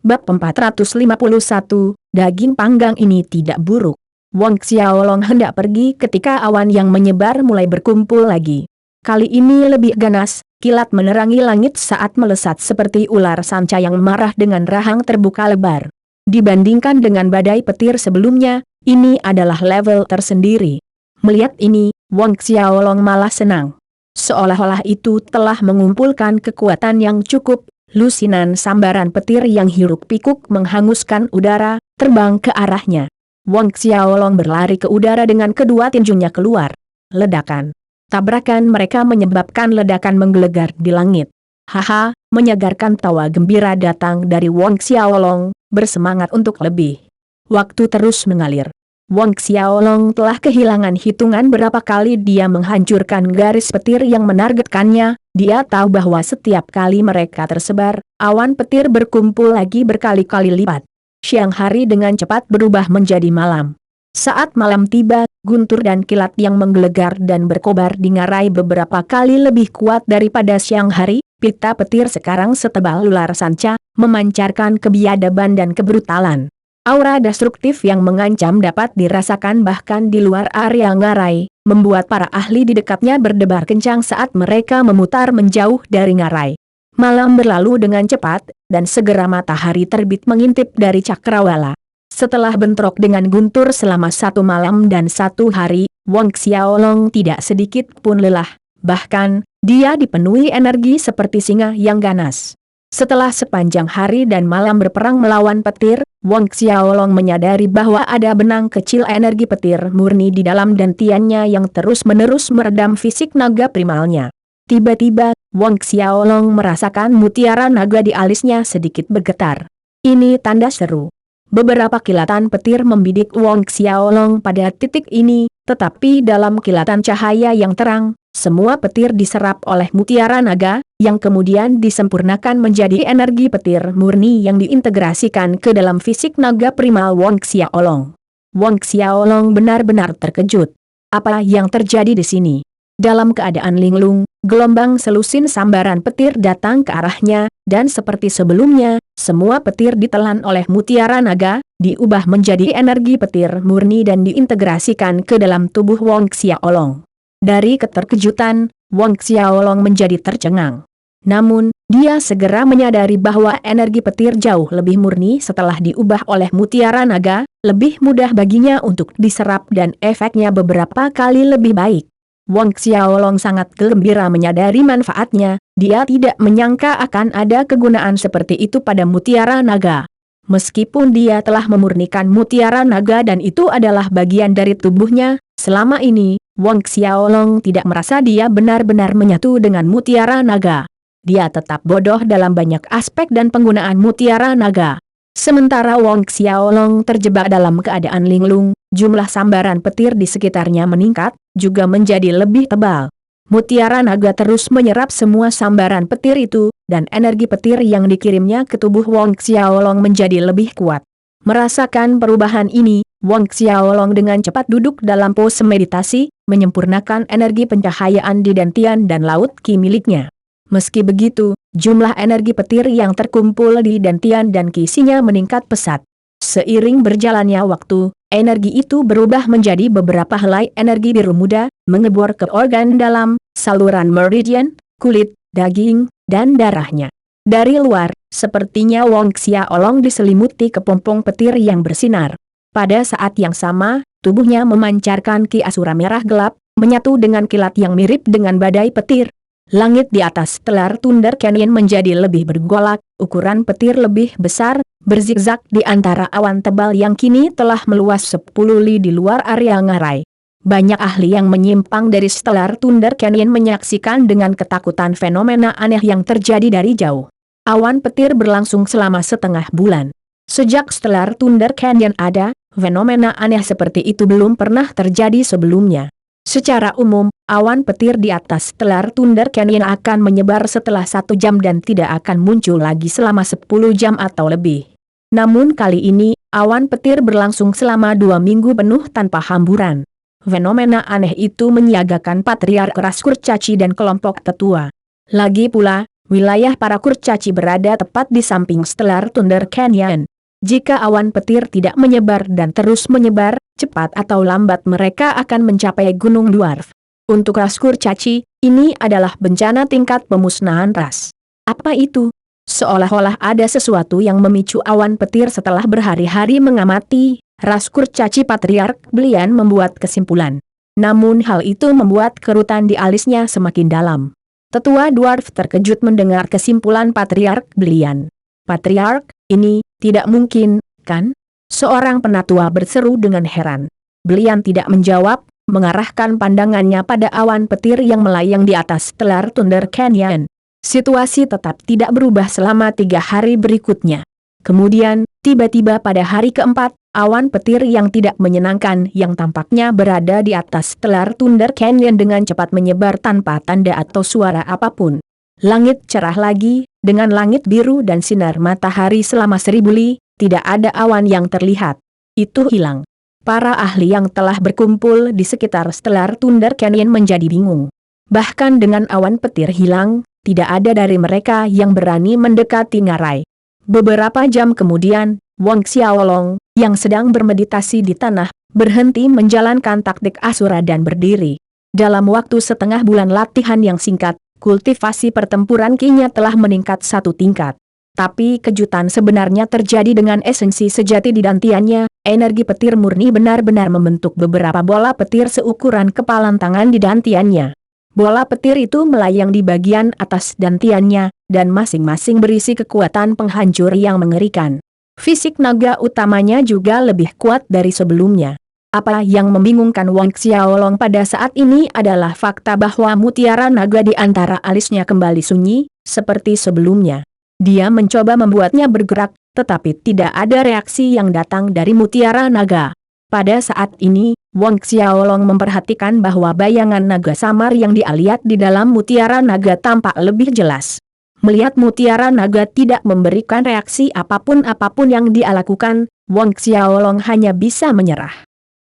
Bab 451, daging panggang ini tidak buruk. Wang Xiaolong hendak pergi ketika awan yang menyebar mulai berkumpul lagi. Kali ini lebih ganas, kilat menerangi langit saat melesat seperti ular sanca yang marah dengan rahang terbuka lebar. Dibandingkan dengan badai petir sebelumnya, ini adalah level tersendiri. Melihat ini, Wang Xiaolong malah senang. Seolah-olah itu telah mengumpulkan kekuatan yang cukup. Lusinan sambaran petir yang hiruk-pikuk menghanguskan udara, terbang ke arahnya. Wang Xiaolong berlari ke udara dengan kedua tinjunya keluar. Ledakan. Tabrakan mereka menyebabkan ledakan menggelegar di langit. Haha, menyegarkan tawa gembira datang dari Wang Xiaolong, bersemangat untuk lebih. Waktu terus mengalir. Wang Xiaolong telah kehilangan hitungan berapa kali dia menghancurkan garis petir yang menargetkannya. Dia tahu bahwa setiap kali mereka tersebar, awan petir berkumpul lagi berkali-kali lipat. Siang hari dengan cepat berubah menjadi malam. Saat malam tiba, guntur dan kilat yang menggelegar dan berkobar di ngarai beberapa kali lebih kuat daripada siang hari. Pita petir sekarang setebal ular sanca, memancarkan kebiadaban dan kebrutalan. Aura destruktif yang mengancam dapat dirasakan bahkan di luar area ngarai, membuat para ahli di dekatnya berdebar kencang saat mereka memutar menjauh dari ngarai. Malam berlalu dengan cepat, dan segera matahari terbit mengintip dari cakrawala. Setelah bentrok dengan guntur selama 1 malam dan 1 hari, Wang Xiaolong tidak sedikit pun lelah, bahkan, dia dipenuhi energi seperti singa yang ganas. Setelah sepanjang hari dan malam berperang melawan petir, Wang Xiaolong menyadari bahwa ada benang kecil energi petir murni di dalam dantiannya yang terus-menerus meredam fisik naga primalnya. Tiba-tiba, Wang Xiaolong merasakan mutiara naga di alisnya sedikit bergetar. Ini tanda seru. Beberapa kilatan petir membidik Wang Xiaolong pada titik ini, tetapi dalam kilatan cahaya yang terang, semua petir diserap oleh mutiara naga, yang kemudian disempurnakan menjadi energi petir murni yang diintegrasikan ke dalam fisik naga primal Wang Xiaolong. Wang Xiaolong benar-benar terkejut. Apa yang terjadi di sini? Dalam keadaan linglung, gelombang selusin sambaran petir datang ke arahnya, dan seperti sebelumnya, semua petir ditelan oleh mutiara naga, diubah menjadi energi petir murni dan diintegrasikan ke dalam tubuh Wang Xiaolong. Dari keterkejutan, Wang Xiaolong menjadi tercengang. Namun, dia segera menyadari bahwa energi petir jauh lebih murni setelah diubah oleh mutiara naga, lebih mudah baginya untuk diserap dan efeknya beberapa kali lebih baik. Wang Xiaolong sangat gembira menyadari manfaatnya, dia tidak menyangka akan ada kegunaan seperti itu pada mutiara naga. Meskipun dia telah memurnikan mutiara naga dan itu adalah bagian dari tubuhnya, selama ini, Wang Xiaolong tidak merasa dia benar-benar menyatu dengan mutiara naga. Dia tetap bodoh dalam banyak aspek dan penggunaan mutiara naga. Sementara Wang Xiaolong terjebak dalam keadaan linglung, jumlah sambaran petir di sekitarnya meningkat, juga menjadi lebih tebal. Mutiara naga terus menyerap semua sambaran petir itu, dan energi petir yang dikirimnya ke tubuh Wang Xiaolong menjadi lebih kuat. Merasakan perubahan ini, Wang Xiaolong dengan cepat duduk dalam pose meditasi, menyempurnakan energi pencahayaan di dantian dan laut ki miliknya. Meski begitu, jumlah energi petir yang terkumpul di dantian dan kisinya meningkat pesat. Seiring berjalannya waktu, energi itu berubah menjadi beberapa helai energi biru muda, mengebor ke organ dalam, saluran meridian, kulit, daging, dan darahnya. Dari luar, sepertinya Wang Xiaolong diselimuti kepompong petir yang bersinar. Pada saat yang sama, tubuhnya memancarkan ki asura merah gelap, menyatu dengan kilat yang mirip dengan badai petir. Langit di atas Stellar Thunder Canyon menjadi lebih bergolak, ukuran petir lebih besar, berzigzag di antara awan tebal yang kini telah meluas 10 li di luar area ngarai. Banyak ahli yang menyimpang dari Stellar Thunder Canyon menyaksikan dengan ketakutan fenomena aneh yang terjadi dari jauh. Awan petir berlangsung selama setengah bulan. Sejak Stellar Thunder Canyon ada, fenomena aneh seperti itu belum pernah terjadi sebelumnya. Secara umum, awan petir di atas Stellar Thunder Canyon akan menyebar setelah 1 jam dan tidak akan muncul lagi selama 10 jam atau lebih. Namun kali ini, awan petir berlangsung selama 2 minggu penuh tanpa hamburan. Fenomena aneh itu menyiagakan patriark keras kurcaci dan kelompok tetua. Lagi pula, Wilayah para kurcaci berada tepat di samping Stellar Thunder Canyon. Jika awan petir tidak menyebar dan terus menyebar, cepat atau lambat mereka akan mencapai Gunung Dwarf. Untuk ras kurcaci, ini adalah bencana tingkat pemusnahan ras. Apa itu? Seolah-olah ada sesuatu yang memicu awan petir setelah berhari-hari mengamati, ras kurcaci Patriark Belian membuat kesimpulan. Namun hal itu membuat kerutan di alisnya semakin dalam. Tetua Dwarf terkejut mendengar kesimpulan Patriark Belian. Patriark, ini tidak mungkin, kan? Seorang penatua berseru dengan heran. Belian tidak menjawab, mengarahkan pandangannya pada awan petir yang melayang di atas Stellar Thunder Canyon. Situasi tetap tidak berubah selama 3 hari berikutnya. Kemudian, tiba-tiba pada hari keempat, awan petir yang tidak menyenangkan yang tampaknya berada di atas Stellar Thunder Canyon dengan cepat menyebar tanpa tanda atau suara apapun. Langit cerah lagi, dengan langit biru dan sinar matahari selama 1000 li, tidak ada awan yang terlihat. Itu hilang. Para ahli yang telah berkumpul di sekitar Stellar Thunder Canyon menjadi bingung. Bahkan dengan awan petir hilang, tidak ada dari mereka yang berani mendekati ngarai. Beberapa jam kemudian, Wang Xiaolong, yang sedang bermeditasi di tanah, berhenti menjalankan taktik Asura dan berdiri. Dalam waktu setengah bulan latihan yang singkat, kultivasi pertempuran Qi-nya telah meningkat 1 tingkat. Tapi kejutan sebenarnya terjadi dengan esensi sejati di dantiannya, energi petir murni benar-benar membentuk beberapa bola petir seukuran kepalan tangan di dantiannya. Bola petir itu melayang di bagian atas dantiannya, dan masing-masing berisi kekuatan penghancur yang mengerikan. Fisik naga utamanya juga lebih kuat dari sebelumnya. Apa yang membingungkan Wang Xiaolong pada saat ini adalah fakta bahwa mutiara naga di antara alisnya kembali sunyi, seperti sebelumnya. Dia mencoba membuatnya bergerak, tetapi tidak ada reaksi yang datang dari mutiara naga. Pada saat ini, Wang Xiaolong memperhatikan bahwa bayangan naga samar yang dia lihat di dalam mutiara naga tampak lebih jelas. Melihat mutiara naga tidak memberikan reaksi apapun yang dia lakukan, Wang Xiaolong hanya bisa menyerah.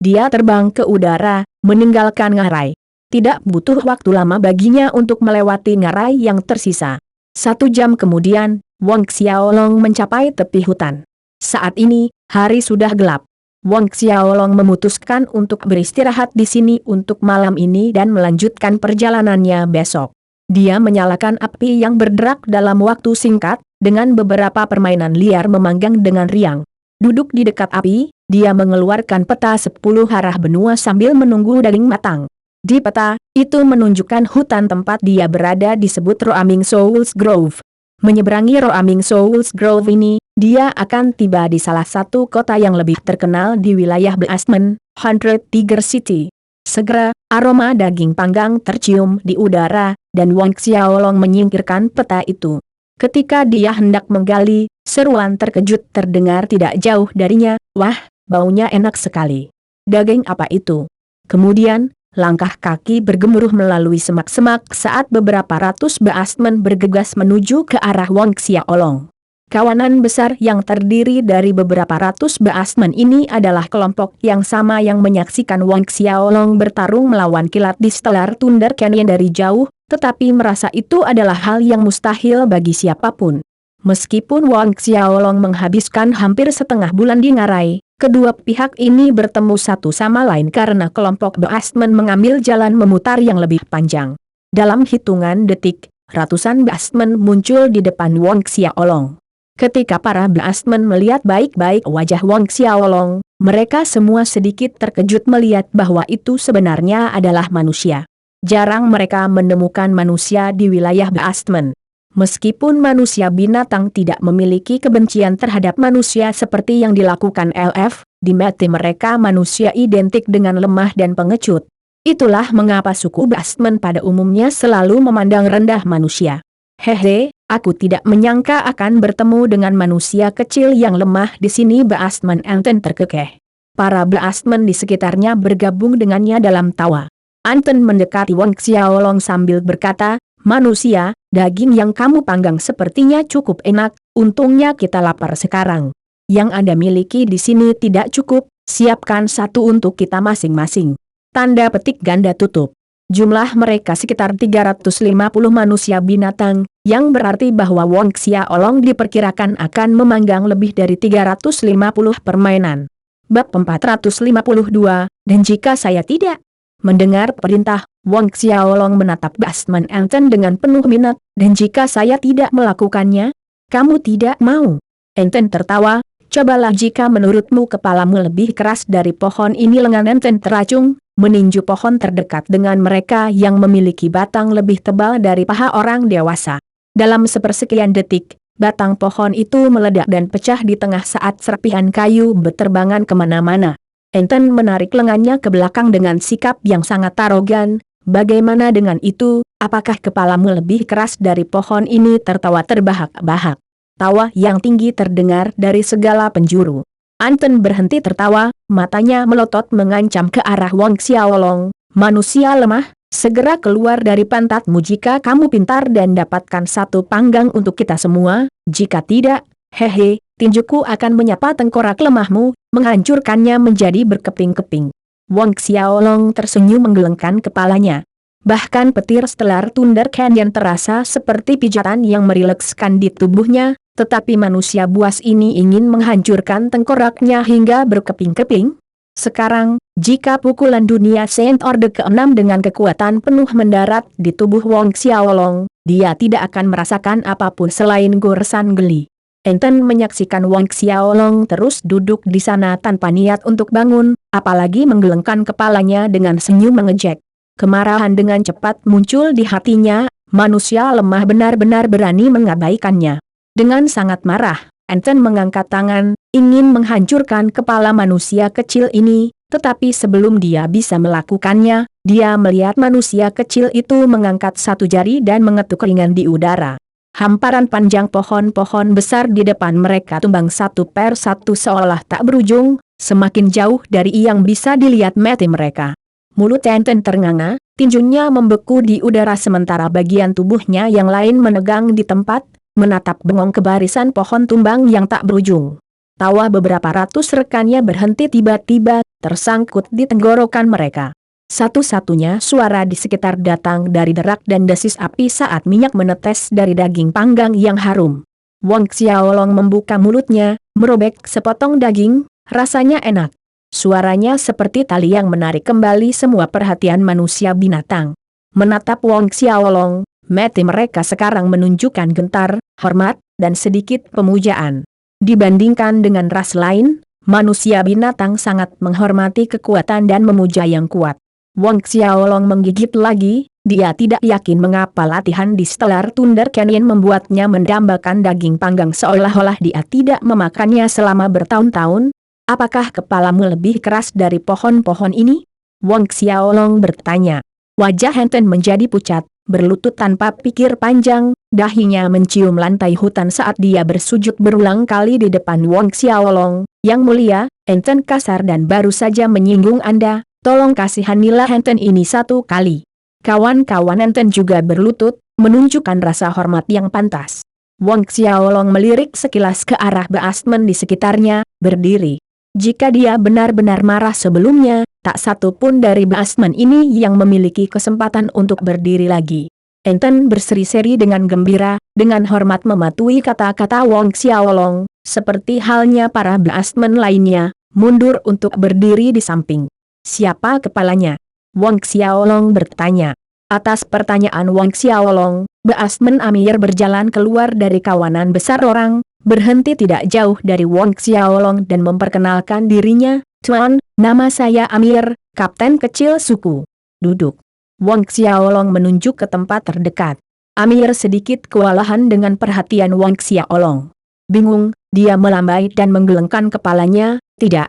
Dia terbang ke udara, meninggalkan ngarai. Tidak butuh waktu lama baginya untuk melewati ngarai yang tersisa. 1 jam kemudian, Wang Xiaolong mencapai tepi hutan. Saat ini, hari sudah gelap. Wang Xiaolong memutuskan untuk beristirahat di sini untuk malam ini dan melanjutkan perjalanannya besok. Dia menyalakan api yang berderak dalam waktu singkat, dengan beberapa permainan liar memanggang dengan riang. Duduk di dekat api, dia mengeluarkan peta 10 arah benua sambil menunggu daging matang. Di peta, itu menunjukkan hutan tempat dia berada disebut Roaming Souls Grove. Menyeberangi Roaming Souls Grove ini, dia akan tiba di salah satu kota yang lebih terkenal di wilayah Beastman, 100 Tiger City. Segera, aroma daging panggang tercium di udara, dan Wang Xiaolong menyingkirkan peta itu. Ketika dia hendak menggali, seruan terkejut terdengar tidak jauh darinya, "Wah, baunya enak sekali. Daging apa itu?" Kemudian, langkah kaki bergemuruh melalui semak-semak saat beberapa ratus Beastman bergegas menuju ke arah Wang Xiaolong. Kawanan besar yang terdiri dari beberapa ratus Beastman ini adalah kelompok yang sama yang menyaksikan Wang Xiaolong bertarung melawan kilat di Stellar Thunder Canyon dari jauh, tetapi merasa itu adalah hal yang mustahil bagi siapapun. Meskipun Wang Xiaolong menghabiskan hampir setengah bulan di ngarai, kedua pihak ini bertemu satu sama lain karena kelompok Beastman mengambil jalan memutar yang lebih panjang. Dalam hitungan detik, ratusan Beastman muncul di depan Wang Xiaolong. Ketika para Beastman melihat baik-baik wajah Wang Xiaolong, mereka semua sedikit terkejut melihat bahwa itu sebenarnya adalah manusia. Jarang mereka menemukan manusia di wilayah Beastman. Meskipun manusia binatang tidak memiliki kebencian terhadap manusia seperti yang dilakukan LF, di mata mereka manusia identik dengan lemah dan pengecut. Itulah mengapa suku Beastman pada umumnya selalu memandang rendah manusia. Hehe, aku tidak menyangka akan bertemu dengan manusia kecil yang lemah di sini. Beastman enten terkekeh. Para Beastman di sekitarnya bergabung dengannya dalam tawa. Anten mendekati Wang Xiaolong sambil berkata, "Manusia, daging yang kamu panggang sepertinya cukup enak, untungnya kita lapar sekarang. Yang Anda miliki di sini tidak cukup, siapkan satu untuk kita masing-masing." Tanda petik ganda tutup. Jumlah mereka sekitar 350 manusia binatang, yang berarti bahwa Wong Xiaolong diperkirakan akan memanggang lebih dari 350 permainan. Bab 452, dan jika saya tidak mendengar perintah, Wong Xiaolong menatap Basman Enten dengan penuh minat, dan jika saya tidak melakukannya, kamu tidak mau. Enten tertawa, cobalah jika menurutmu kepalamu lebih keras dari pohon ini. Lengan Enten teracung, meninju pohon terdekat dengan mereka yang memiliki batang lebih tebal dari paha orang dewasa. Dalam sepersekian detik, batang pohon itu meledak dan pecah di tengah saat serpihan kayu berterbangan kemana-mana. Enten menarik lengannya ke belakang dengan sikap yang sangat arogan. Bagaimana dengan itu, apakah kepalamu lebih keras dari pohon ini? Tertawa terbahak-bahak. Tawa yang tinggi terdengar dari segala penjuru. Enten berhenti tertawa, matanya melotot mengancam ke arah Wong Xiaolong. Manusia lemah, segera keluar dari pantatmu jika kamu pintar dan dapatkan satu panggang untuk kita semua, jika tidak, hehe, tinjuku akan menyapa tengkorak lemahmu, menghancurkannya menjadi berkeping-keping. Wong Xiaolong tersenyum menggelengkan kepalanya. Bahkan petir Stellar Thunder Canyon terasa seperti pijatan yang merilekskan di tubuhnya, tetapi manusia buas ini ingin menghancurkan tengkoraknya hingga berkeping-keping. Sekarang, jika pukulan dunia Saint Orde ke-6 dengan kekuatan penuh mendarat di tubuh Wong Xiaolong, dia tidak akan merasakan apapun selain goresan geli. Enten menyaksikan Wong Xiaolong terus duduk di sana tanpa niat untuk bangun, apalagi menggelengkan kepalanya dengan senyum mengejek. Kemarahan dengan cepat muncul di hatinya, manusia lemah benar-benar berani mengabaikannya. Dengan sangat marah, Enten mengangkat tangan, ingin menghancurkan kepala manusia kecil ini, tetapi sebelum dia bisa melakukannya, dia melihat manusia kecil itu mengangkat satu jari dan mengetuk ringan di udara. Hamparan panjang pohon-pohon besar di depan mereka tumbang satu per satu seolah tak berujung, semakin jauh dari yang bisa dilihat mata mereka. Mulut Enten ternganga, tinjunya membeku di udara sementara bagian tubuhnya yang lain menegang di tempat, menatap bengong ke barisan pohon tumbang yang tak berujung. Tawa beberapa ratus rekannya berhenti tiba-tiba, tersangkut di tenggorokan mereka. Satu-satunya suara di sekitar datang dari derak dan desis api saat minyak menetes dari daging panggang yang harum. Wong Xiaolong membuka mulutnya, merobek sepotong daging, rasanya enak. Suaranya seperti tali yang menarik kembali semua perhatian manusia binatang. Menatap Wong Xiaolong, mata mereka sekarang menunjukkan gentar, hormat, dan sedikit pemujaan. Dibandingkan dengan ras lain, manusia binatang sangat menghormati kekuatan dan memuja yang kuat. Wong Xiaolong menggigit lagi, dia tidak yakin mengapa latihan di Stellar Thunder Canyon membuatnya mendambakan daging panggang seolah-olah dia tidak memakannya selama bertahun-tahun. Apakah kepalamu lebih keras dari pohon-pohon ini? Wong Xiaolong bertanya. Wajah Enten menjadi pucat, berlutut tanpa pikir panjang, dahinya mencium lantai hutan saat dia bersujud berulang kali di depan Wong Xiaolong. Yang mulia, Enten kasar dan baru saja menyinggung Anda, tolong kasihanilah Enten ini satu kali. Kawan-kawan Enten juga berlutut, menunjukkan rasa hormat yang pantas. Wong Xiaolong melirik sekilas ke arah Basman di sekitarnya, berdiri. Jika dia benar-benar marah sebelumnya, tak satu pun dari Basman ini yang memiliki kesempatan untuk berdiri lagi. Enten berseri-seri dengan gembira, dengan hormat mematuhi kata-kata Wong Xiaolong, seperti halnya para Basman lainnya, mundur untuk berdiri di samping. Siapa kepalanya? Wong Xiaolong bertanya. Atas pertanyaan Wong Xiaolong, Basman Amir berjalan keluar dari kawanan besar orang, berhenti tidak jauh dari Wong Xiaolong dan memperkenalkan dirinya, "Tuan, nama saya Amir, kapten kecil suku. Duduk." Wong Xiaolong menunjuk ke tempat terdekat. Amir sedikit kewalahan dengan perhatian Wong Xiaolong. Bingung, dia melambai dan menggelengkan kepalanya, "Tidak,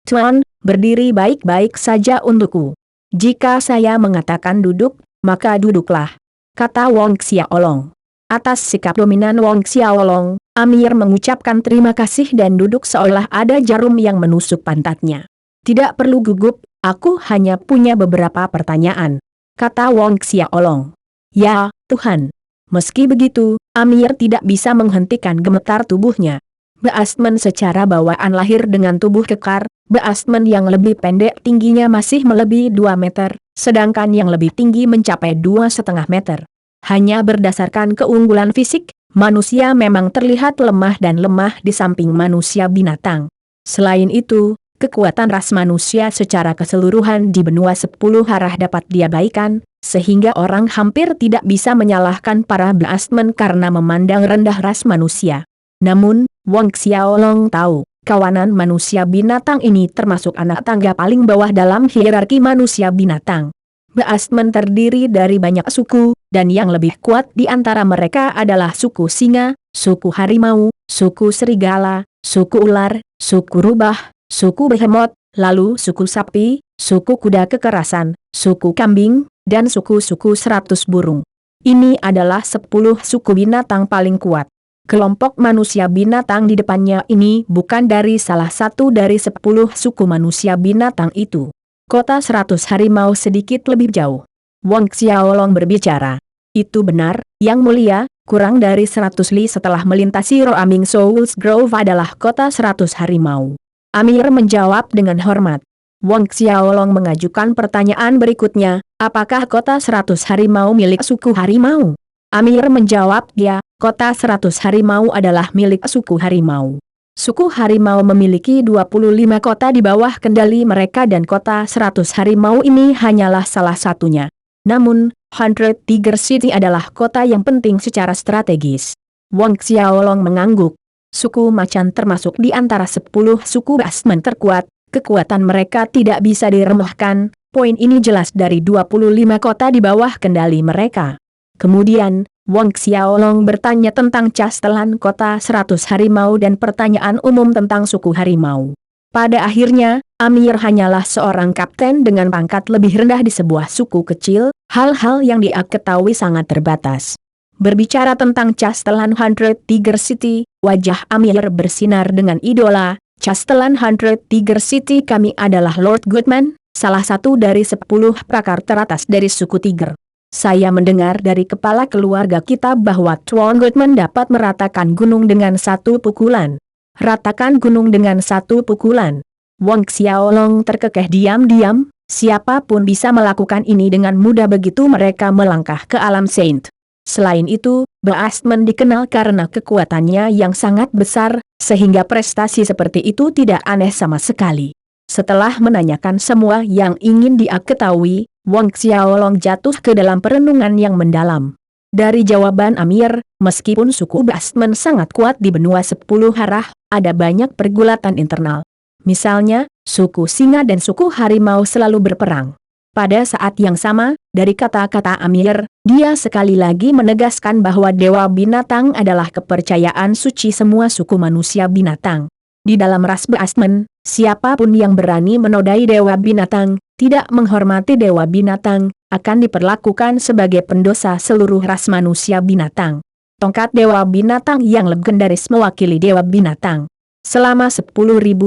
Tuan, berdiri baik-baik saja untukku. Jika saya mengatakan duduk, maka duduklah," kata Wong Xiaolong. Atas sikap dominan Wong Xiaolong, Amir mengucapkan terima kasih dan duduk seolah ada jarum yang menusuk pantatnya. "Tidak perlu gugup, aku hanya punya beberapa pertanyaan," kata Wong Xiaolong. "Ya, Tuhan." Meski begitu, Amir tidak bisa menghentikan gemetar tubuhnya. Basman secara bawaan lahir dengan tubuh kekar, Basman yang lebih pendek tingginya masih melebihi 2 meter, sedangkan yang lebih tinggi mencapai 2,5 meter. Hanya berdasarkan keunggulan fisik, manusia memang terlihat lemah dan lemah di samping manusia binatang. Selain itu, kekuatan ras manusia secara keseluruhan di benua 10 arah dapat diabaikan, sehingga orang hampir tidak bisa menyalahkan para Beastmen karena memandang rendah ras manusia. Namun, Wang Xiaolong tahu, kawanan manusia binatang ini termasuk anak tangga paling bawah dalam hierarki manusia binatang. Beastmen terdiri dari banyak suku, dan yang lebih kuat di antara mereka adalah suku singa, suku harimau, suku serigala, suku ular, suku rubah, suku behemoth, lalu suku sapi, suku kuda kekerasan, suku kambing, dan suku-suku 100 burung. Ini adalah 10 suku binatang paling kuat. Kelompok manusia binatang di depannya ini bukan dari salah satu dari 10 suku manusia binatang itu. Kota 100 harimau sedikit lebih jauh. Wang Xiaolong berbicara. Itu benar, Yang Mulia, kurang dari 100 li setelah melintasi Roaming Souls Grove adalah kota 100 harimau. Amir menjawab dengan hormat. Wang Xiaolong mengajukan pertanyaan berikutnya, apakah kota 100 harimau milik suku harimau? Amir menjawab, ya, kota 100 harimau adalah milik suku harimau. Suku harimau memiliki 25 kota di bawah kendali mereka dan kota 100 harimau ini hanyalah salah satunya. Namun, 100 Tiger City adalah kota yang penting secara strategis. Wang Xiaolong mengangguk. Suku macan termasuk di antara 10 suku Beastmen terkuat, kekuatan mereka tidak bisa diremehkan, poin ini jelas dari 25 kota di bawah kendali mereka. Kemudian, Wang Xiaolong bertanya tentang castelan kota 100 harimau dan pertanyaan umum tentang suku harimau. Pada akhirnya, Amir hanyalah seorang kapten dengan pangkat lebih rendah di sebuah suku kecil, hal-hal yang dia ketahui sangat terbatas. Berbicara tentang castelan 100 Tiger City, wajah Amir bersinar dengan idola. Castelan 100 Tiger City kami adalah Lord Goodman, salah satu dari 10 prakar teratas dari suku Tiger. Saya mendengar dari kepala keluarga kita bahwa Tuan Goodman dapat meratakan gunung dengan satu pukulan. Ratakan gunung dengan satu pukulan. Wang Xiaolong terkekeh diam-diam, siapapun bisa melakukan ini dengan mudah begitu mereka melangkah ke alam Saint. Selain itu, Beastmen dikenal karena kekuatannya yang sangat besar, sehingga prestasi seperti itu tidak aneh sama sekali. Setelah menanyakan semua yang ingin dia ketahui, Wang Xiaolong jatuh ke dalam perenungan yang mendalam. Dari jawaban Amir, meskipun suku Beastmen sangat kuat di benua 10 arah, ada banyak pergulatan internal. Misalnya, suku singa dan suku harimau selalu berperang. Pada saat yang sama, dari kata-kata Amir, dia sekali lagi menegaskan bahwa Dewa Binatang adalah kepercayaan suci semua suku manusia binatang. Di dalam ras Beastmen, siapapun yang berani menodai Dewa Binatang, tidak menghormati Dewa Binatang, akan diperlakukan sebagai pendosa seluruh ras manusia binatang. Tongkat Dewa Binatang yang legendaris mewakili Dewa Binatang. Selama 10.000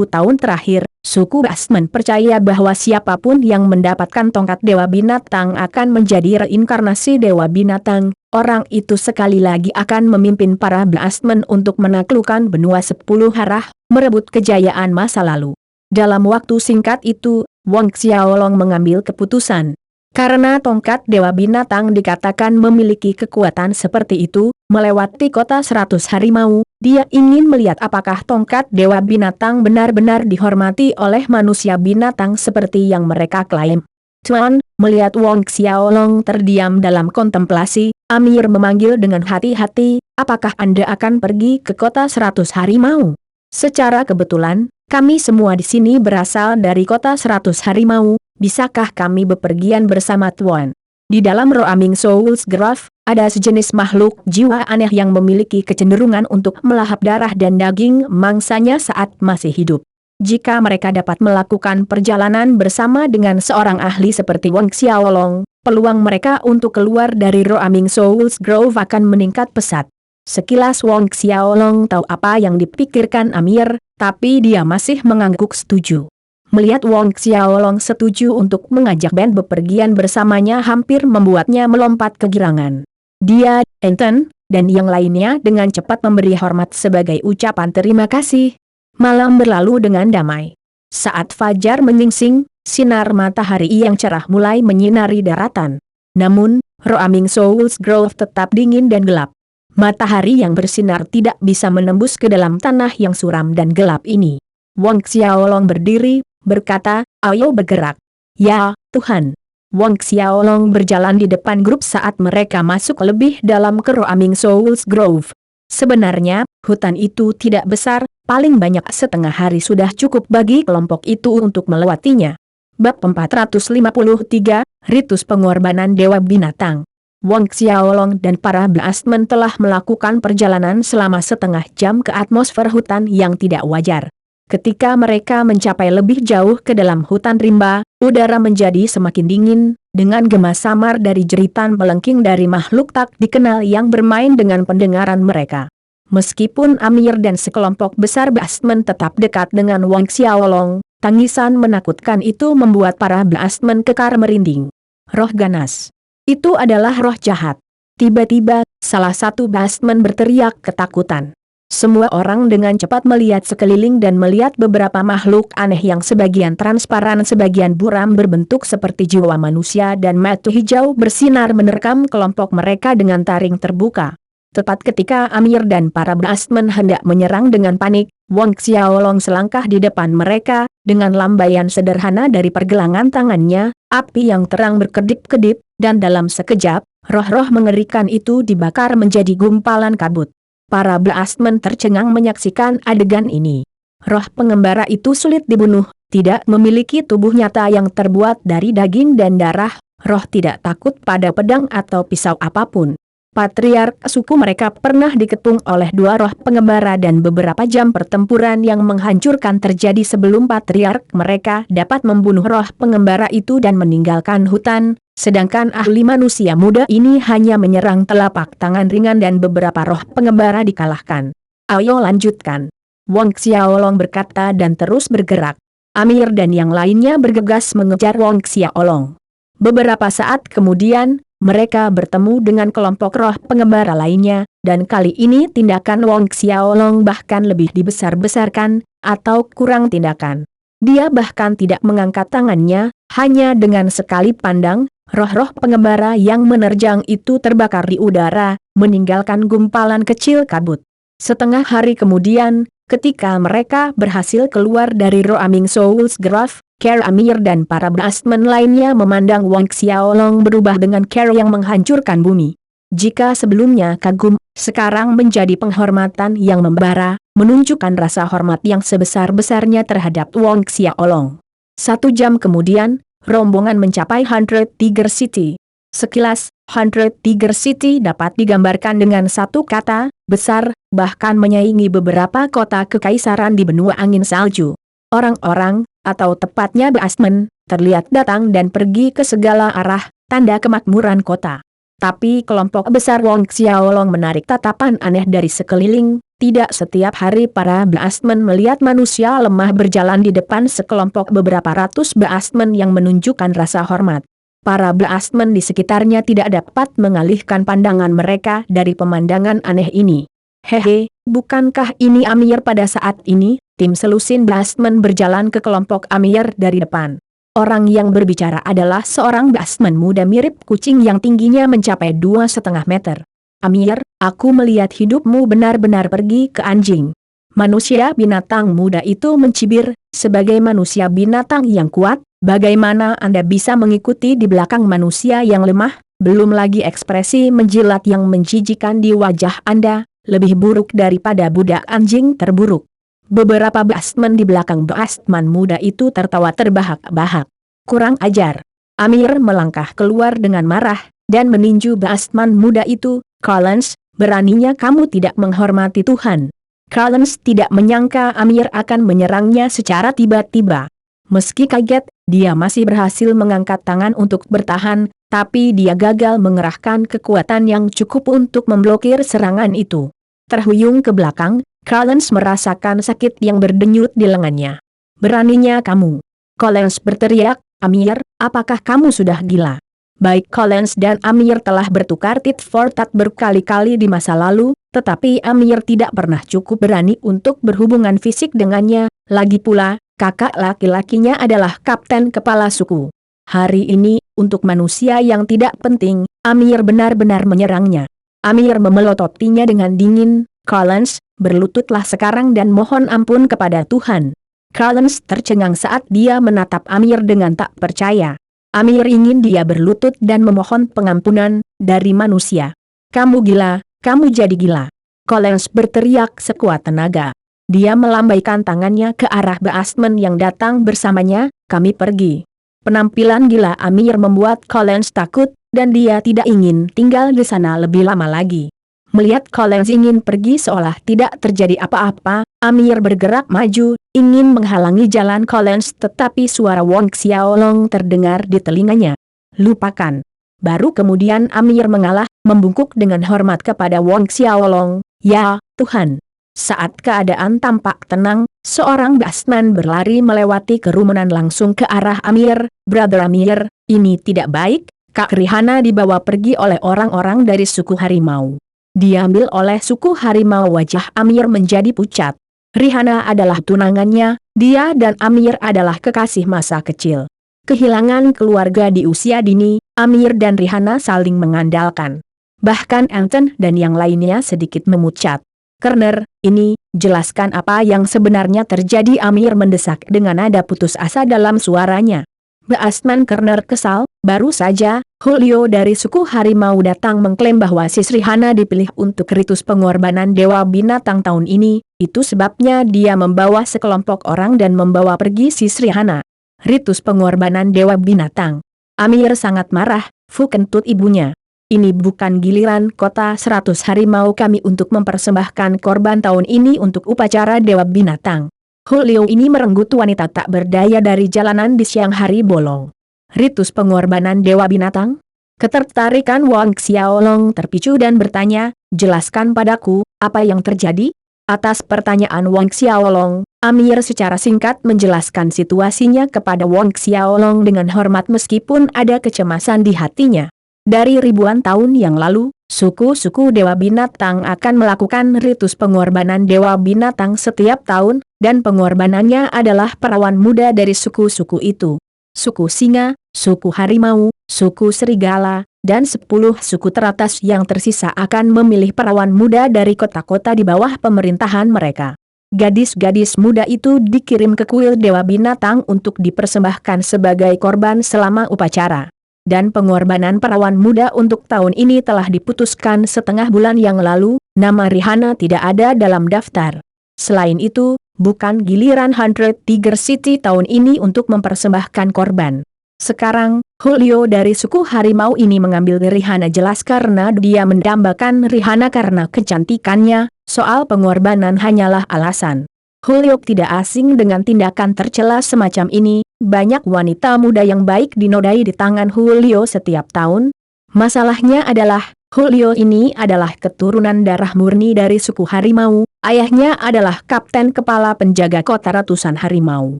tahun terakhir, suku Beastmen percaya bahwa siapapun yang mendapatkan tongkat Dewa Binatang akan menjadi reinkarnasi Dewa Binatang. Orang itu sekali lagi akan memimpin para Beastmen untuk menaklukkan benua 10 arah, merebut kejayaan masa lalu. Dalam waktu singkat itu, Wang Xiaolong mengambil keputusan. Karena tongkat Dewa Binatang dikatakan memiliki kekuatan seperti itu, melewati kota 100 harimau, dia ingin melihat apakah tongkat Dewa Binatang benar-benar dihormati oleh manusia binatang seperti yang mereka klaim. Tuan, melihat Wang Xiaolong terdiam dalam kontemplasi, Amir memanggil dengan hati-hati, apakah Anda akan pergi ke kota 100 harimau? Secara kebetulan, kami semua di sini berasal dari kota 100 harimau, bisakah kami bepergian bersama Tuan? Di dalam Roaming Souls Grove, ada sejenis makhluk jiwa aneh yang memiliki kecenderungan untuk melahap darah dan daging mangsanya saat masih hidup. Jika mereka dapat melakukan perjalanan bersama dengan seorang ahli seperti Wang Xiaolong, peluang mereka untuk keluar dari Roaming Souls Grove akan meningkat pesat. Sekilas Wang Xiaolong tahu apa yang dipikirkan Amir, tapi dia masih mengangguk setuju. Melihat Wang Xiaolong setuju untuk mengajak Ben bepergian bersamanya hampir membuatnya melompat kegirangan. Dia, Enten, dan yang lainnya dengan cepat memberi hormat sebagai ucapan terima kasih. Malam berlalu dengan damai. Saat fajar menyingsing, sinar matahari yang cerah mulai menyinari daratan. Namun, Roaming Souls Grove tetap dingin dan gelap. Matahari yang bersinar tidak bisa menembus ke dalam tanah yang suram dan gelap ini. Wang Xiaolong berdiri, berkata, "Ayo bergerak." "Ya, Tuhan." Wang Xiaolong berjalan di depan grup saat mereka masuk lebih dalam ke Roaming Souls Grove. Sebenarnya, hutan itu tidak besar, paling banyak setengah hari sudah cukup bagi kelompok itu untuk melewatinya. Bab 453, Ritus Pengorbanan Dewa Binatang. Wang Xiaolong dan para Beastmen telah melakukan perjalanan selama setengah jam ke atmosfer hutan yang tidak wajar. Ketika mereka mencapai lebih jauh ke dalam hutan rimba, udara menjadi semakin dingin, dengan gema samar dari jeritan melengking dari makhluk tak dikenal yang bermain dengan pendengaran mereka. Meskipun Amir dan sekelompok besar Beastmen tetap dekat dengan Wang Xiaolong, tangisan menakutkan itu membuat para Beastmen kekar merinding. Roh ganas. Itu adalah roh jahat. Tiba-tiba, salah satu Beastmen berteriak ketakutan. Semua orang dengan cepat melihat sekeliling dan melihat beberapa makhluk aneh yang sebagian transparan sebagian buram berbentuk seperti jiwa manusia dan mata hijau bersinar menerkam kelompok mereka dengan taring terbuka. Tepat ketika Amir dan para Beastmen hendak menyerang dengan panik, Wang Xiaolong selangkah di depan mereka, dengan lambaian sederhana dari pergelangan tangannya, api yang terang berkedip-kedip, dan dalam sekejap, roh-roh mengerikan itu dibakar menjadi gumpalan kabut. Para Beastmen tercengang menyaksikan adegan ini. Roh pengembara itu sulit dibunuh, tidak memiliki tubuh nyata yang terbuat dari daging dan darah, roh tidak takut pada pedang atau pisau apapun. Patriark suku mereka pernah dikepung oleh dua roh pengembara dan beberapa jam pertempuran yang menghancurkan terjadi sebelum patriark mereka dapat membunuh roh pengembara itu dan meninggalkan hutan. Sedangkan ahli manusia muda ini hanya menyerang telapak tangan ringan dan beberapa roh pengembara dikalahkan. "Ayo lanjutkan." Wang Xiaolong berkata dan terus bergerak. Amir dan yang lainnya bergegas mengejar Wang Xiaolong. Beberapa saat kemudian, mereka bertemu dengan kelompok roh pengembara lainnya, dan kali ini tindakan Wang Xiaolong bahkan lebih dibesar-besarkan, atau kurang tindakan. Dia bahkan tidak mengangkat tangannya, hanya dengan sekali pandang, roh-roh pengembara yang menerjang itu terbakar di udara, meninggalkan gumpalan kecil kabut. Setengah hari kemudian, ketika mereka berhasil keluar dari Roaming Souls Grove, Care Amir dan para Beastmen lainnya memandang Wang Xiaolong berubah dengan care yang menghancurkan bumi. Jika sebelumnya kagum, sekarang menjadi penghormatan yang membara, menunjukkan rasa hormat yang sebesar-besarnya terhadap Wang Xiaolong. 1 jam kemudian, rombongan mencapai Hundred Tiger City. Sekilas, Hundred Tiger City dapat digambarkan dengan satu kata, besar, bahkan menyaingi beberapa kota kekaisaran di benua angin salju. Orang-orang, atau tepatnya Beastmen, terlihat datang dan pergi ke segala arah, tanda kemakmuran kota. Tapi kelompok besar Wang Xiaolong menarik tatapan aneh dari sekeliling. Tidak setiap hari para Beastmen melihat manusia lemah berjalan di depan sekelompok beberapa ratus Beastmen yang menunjukkan rasa hormat. Para Beastmen di sekitarnya tidak dapat mengalihkan pandangan mereka dari pemandangan aneh ini. "Hehe, bukankah ini Amir?" Pada saat ini, tim selusin Beastmen berjalan ke kelompok Amir dari depan. Orang yang berbicara adalah seorang Beastmen muda mirip kucing yang tingginya mencapai 2,5 meter. "Amir, aku melihat hidupmu benar-benar pergi ke anjing." Manusia binatang muda itu mencibir, "Sebagai manusia binatang yang kuat, bagaimana Anda bisa mengikuti di belakang manusia yang lemah? Belum lagi ekspresi menjilat yang menjijikan di wajah Anda, lebih buruk daripada budak anjing terburuk." Beberapa Beastmen di belakang Beastman muda itu tertawa terbahak-bahak. "Kurang ajar." Amir melangkah keluar dengan marah, dan meninju Beastman muda itu. "Collins, beraninya kamu tidak menghormati Tuhan." Collins tidak menyangka Amir akan menyerangnya secara tiba-tiba. Meski kaget, dia masih berhasil mengangkat tangan untuk bertahan, tapi dia gagal mengerahkan kekuatan yang cukup untuk memblokir serangan itu. Terhuyung ke belakang, Collins merasakan sakit yang berdenyut di lengannya. "Beraninya kamu!" Collins berteriak, "Amir, apakah kamu sudah gila?" Baik Collins dan Amir telah bertukar tit for tat berkali-kali di masa lalu, tetapi Amir tidak pernah cukup berani untuk berhubungan fisik dengannya, lagi pula, kakak laki-lakinya adalah kapten kepala suku. Hari ini, untuk manusia yang tidak penting, Amir benar-benar menyerangnya. Amir memelototinya dengan dingin. Collins, berlututlah sekarang dan mohon ampun kepada Tuhan. Collins tercengang saat dia menatap Amir dengan tak percaya. Amir ingin dia berlutut dan memohon pengampunan dari manusia. Kamu gila, kamu jadi gila. Collins berteriak sekuat tenaga. Dia melambaikan tangannya ke arah Baasman yang datang bersamanya. Kami pergi. Penampilan gila Amir membuat Collins takut, dan dia tidak ingin tinggal di sana lebih lama lagi. Melihat Collins ingin pergi seolah tidak terjadi apa-apa, Amir bergerak maju, ingin menghalangi jalan Collins, tetapi suara Wong Xiaolong terdengar di telinganya. Lupakan. Baru kemudian Amir mengalah, membungkuk dengan hormat kepada Wong Xiaolong. Ya, Tuhan. Saat keadaan tampak tenang, seorang batsman berlari melewati kerumunan langsung ke arah Amir. Brother Amir, ini tidak baik. Kak Rihanna dibawa pergi oleh orang-orang dari suku harimau. Diambil oleh suku harimau. Wajah Amir menjadi pucat. Rihanna adalah tunangannya, dia dan Amir adalah kekasih masa kecil. Kehilangan keluarga di usia dini, Amir dan Rihanna saling mengandalkan. Bahkan Anton dan yang lainnya sedikit memucat. Kerner, ini, jelaskan apa yang sebenarnya terjadi. Amir mendesak dengan nada putus asa dalam suaranya. Baasman Kerner kesal, baru saja, Julio dari suku harimau datang mengklaim bahwa Sis Rihanna dipilih untuk ritus pengorbanan Dewa Binatang tahun ini, itu sebabnya dia membawa sekelompok orang dan membawa pergi Sis Rihanna. Ritus pengorbanan Dewa Binatang. Amir sangat marah, Fu kentut ibunya. Ini bukan giliran kota 100 harimau kami untuk mempersembahkan korban tahun ini untuk upacara Dewa Binatang. Julio ini merenggut wanita tak berdaya dari jalanan di siang hari bolong. Ritus pengorbanan Dewa Binatang? Ketertarikan Wang Xiaolong terpicu dan bertanya, jelaskan padaku, apa yang terjadi? Atas pertanyaan Wang Xiaolong, Amir secara singkat menjelaskan situasinya kepada Wang Xiaolong dengan hormat meskipun ada kecemasan di hatinya. Dari ribuan tahun yang lalu, suku-suku Dewa Binatang akan melakukan ritus pengorbanan Dewa Binatang setiap tahun, dan pengorbanannya adalah perawan muda dari suku-suku itu. Suku Singa, suku Harimau, suku Serigala, dan 10 suku teratas yang tersisa akan memilih perawan muda dari kota-kota di bawah pemerintahan mereka. Gadis-gadis muda itu dikirim ke kuil Dewa Binatang untuk dipersembahkan sebagai korban selama upacara. Dan pengorbanan perawan muda untuk tahun ini telah diputuskan setengah bulan yang lalu, nama Rihanna tidak ada dalam daftar. Selain itu, bukan giliran 100 Tiger City tahun ini untuk mempersembahkan korban. Sekarang, Julio dari suku harimau ini mengambil Rihanna jelas karena dia mendambakan Rihanna karena kecantikannya, soal pengorbanan hanyalah alasan. Julio tidak asing dengan tindakan tercela semacam ini, banyak wanita muda yang baik dinodai di tangan Julio setiap tahun. Masalahnya adalah, Julio ini adalah keturunan darah murni dari suku harimau, ayahnya adalah kapten kepala penjaga kota ratusan harimau.